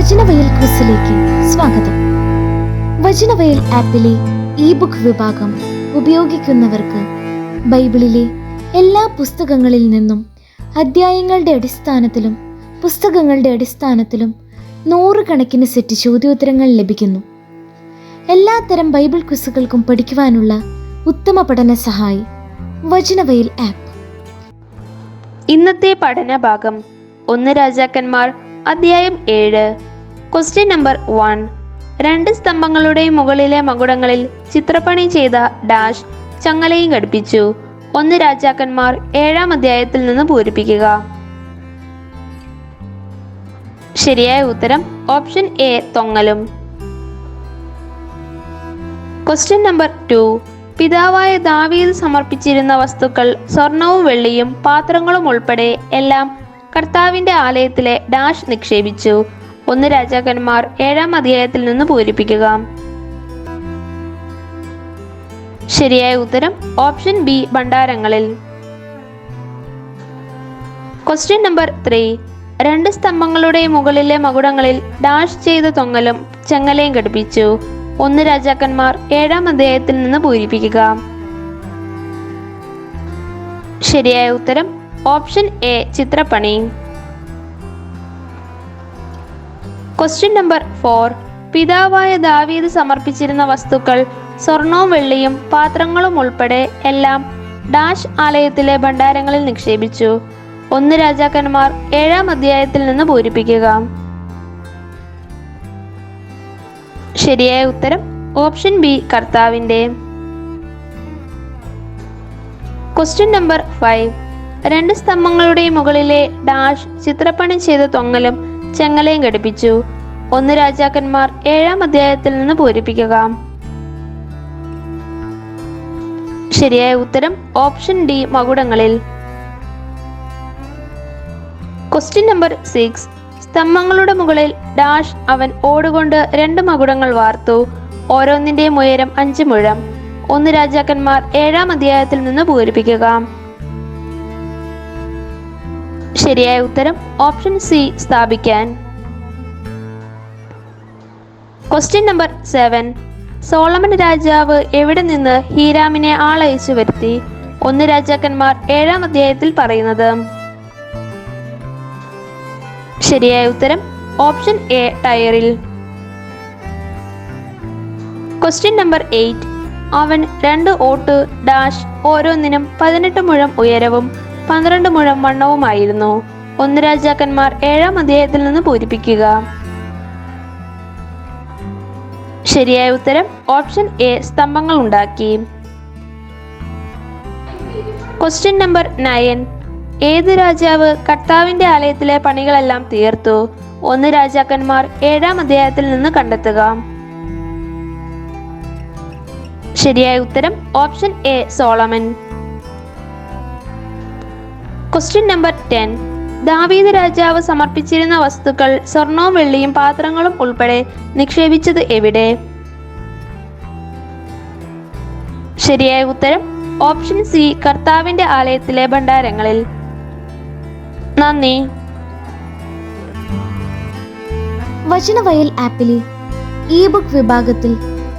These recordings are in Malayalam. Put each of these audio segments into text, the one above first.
വചനവയൽ ക്വിസിലേക്ക് സ്വാഗതം. വചനവയൽ ആപ്പിലെ ഇ-ബുക്ക് വിഭാഗം ഉപയോഗിക്കുന്നവർക്ക് ബൈബിളിലെ എല്ലാ പുസ്തകങ്ങളിൽ നിന്നും അധ്യായങ്ങളുടെ അടിസ്ഥാനത്തിലും നൂറുകണക്കിന് സെറ്റ് ചോദ്യോത്തരങ്ങൾ ലഭിക്കുന്നു. എല്ലാത്തരം ബൈബിൾ ക്വിസുകൾക്കും പഠിക്കുവാനുള്ള ഉത്തമ പഠന സഹായി വചനവയൽ ആപ്പ്. ഇന്നത്തെ പഠനഭാഗം 1 രാജാക്കന്മാർ അധ്യായം 7. Question number 1. 2 സ്തംഭങ്ങളുടെ മുകളിലെ മകുടങ്ങളിൽ ചിത്രപ്പണി ചെയ്ത ഡാഷ് ചങ്ങലയും ഘടിപ്പിച്ചു. 1 രാജാക്കന്മാർ 7-ാം അധ്യായത്തിൽ നിന്ന് പൂരിപ്പിക്കുക. ശരിയായ ഉത്തരം ഓപ്ഷൻ എ തൊങ്ങലും. Question number 2. പിതാവായ ദാവീദ് സമർപ്പിച്ചിരുന്ന വസ്തുക്കൾ സ്വർണവും വെള്ളിയും പാത്രങ്ങളും ഉൾപ്പെടെ എല്ലാം കർത്താവിന്റെ ആലയത്തിലെ ഡാഷ് നിക്ഷേപിച്ചു. 1 രാജാക്കന്മാർ 7-ാം അധ്യായത്തിൽ നിന്ന് പൂരിപ്പിക്കുക. ശരിയായ ഉത്തരം ഓപ്ഷൻ ബി ഭണ്ഡാരങ്ങളിൽ. Question number 3. 2 സ്തംഭങ്ങളുടെ മുകളിലെ മകുടങ്ങളിൽ ഡാഷ് ചെയ്ത തൊങ്ങലും ചെങ്ങലയും ഘടിപ്പിച്ചു. 1 രാജാക്കന്മാർ 7-ാം അധ്യായത്തിൽ നിന്ന് പൂരിപ്പിക്കുക. ശരിയായ ഉത്തരം ഓപ്ഷൻ എ ചിത്രപ്പണി. Question number 4. പിതാവായ ദാവീദ് സമർപ്പിച്ചിരുന്ന വസ്തുക്കൾ സ്വർണവും വെള്ളിയും പാത്രങ്ങളും ഉൾപ്പെടെ എല്ലാം ഡാഷ് ആലയത്തിലെ ഭണ്ഡാരങ്ങളിൽ നിക്ഷേപിച്ചു. 1 രാജാക്കന്മാർ 7-ാം അധ്യായത്തിൽ നിന്ന് പൂരിപ്പിക്കുക. ശരിയായ ഉത്തരം ഓപ്ഷൻ ബി കർത്താവിന്റെ. Question number 5. 2 സ്തംഭങ്ങളുടെ മുകളിലെ ഡാഷ് ചിത്രപ്പണി ചെയ്ത തൊങ്ങലും ചെങ്ങലയും ഘടിപ്പിച്ചു. 1 രാജാക്കന്മാർ 7-ാം അധ്യായത്തിൽ നിന്ന് പൂരിപ്പിക്കുക. ശരിയായ ഉത്തരം ഓപ്ഷൻ ഡി മകുടങ്ങളിൽ. Question number 6. സ്തംഭങ്ങളുടെ മുകളിൽ ഡാഷ് അവൻ ഓടുകൊണ്ട് 2 മകുടങ്ങൾ വാർത്തു. ഓരോന്നിന്റെയും ഉയരം 5 മുഴം. 1 രാജാക്കന്മാർ 7-ാം അധ്യായത്തിൽ നിന്ന് പൂരിപ്പിക്കുക. ശരിയായ ഉത്തരം ഓപ്ഷൻ സി സ്ഥാപിക്കാൻ. Question number 7. സോളമൻ രാജാവ് എവിടെ നിന്ന് ഹീരാമിനെ ആളയച്ചു വരുത്തി? 1 രാജാക്കന്മാർ 7-ാം അധ്യായത്തിൽ പറയുന്നത്. ശരിയായ ഉത്തരം ഓപ്ഷൻ എ ടയറിൽ. Question number 8. അവൻ 2 ഓട്ട് ഡാഷ് ഓരോന്നിനും 18 മുഴം ഉയരവും 12 മുഴം വണ്ണവുമായിരുന്നു. 1 രാജാക്കന്മാർ 7-ാം അധ്യായത്തിൽ നിന്ന് പൂരിപ്പിക്കുക. ശരിയായ ഉത്തരം ഓപ്ഷൻ എ സ്തംഭങ്ങൾ ഉണ്ടാക്കി. Question number 9. ഏത് രാജാവ് കർത്താവിന്റെ ആലയത്തിലെ പണികളെല്ലാം തീർത്തു? 1 രാജാക്കന്മാർ 7-ാം അധ്യായത്തിൽ നിന്ന് കണ്ടെത്തുക. ശരിയായ ഉത്തരം option A Solomon. Question number 10. ദാവീദ് രാജാവ് സമർപ്പിച്ചിരുന്ന വസ്തുക്കൾ സ്വർണവും വെള്ളിയും പാത്രങ്ങളും ഉൾപ്പെടെ നിക്ഷേപിച്ചത് എവിടെ? ശരിയായ ഉത്തരം ഓപ്ഷൻ സി കർത്താവിന്റെ ആലയത്തിലെ ഭണ്ഡാരങ്ങളിൽ. നന്ദി. വചനവയൽ ആപ്പിലെ ഇ-ബുക്ക് വിഭാഗത്തിൽ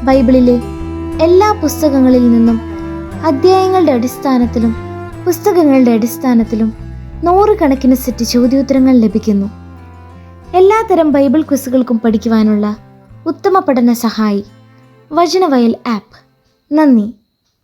ബൈബിളിലെ എല്ലാ പുസ്തകങ്ങളിൽ നിന്നും അധ്യായങ്ങളുടെ അടിസ്ഥാനത്തിലും നൂറുകണക്കിന് സെറ്റ് ചോദ്യോത്തരങ്ങൾ ലഭിക്കുന്നു. എല്ലാത്തരം ബൈബിൾ ക്വിസുകൾക്കും പഠിക്കുവാനുള്ള ഉത്തമ പഠന സഹായി വചനവയൽ ആപ്പ്. നന്ദി.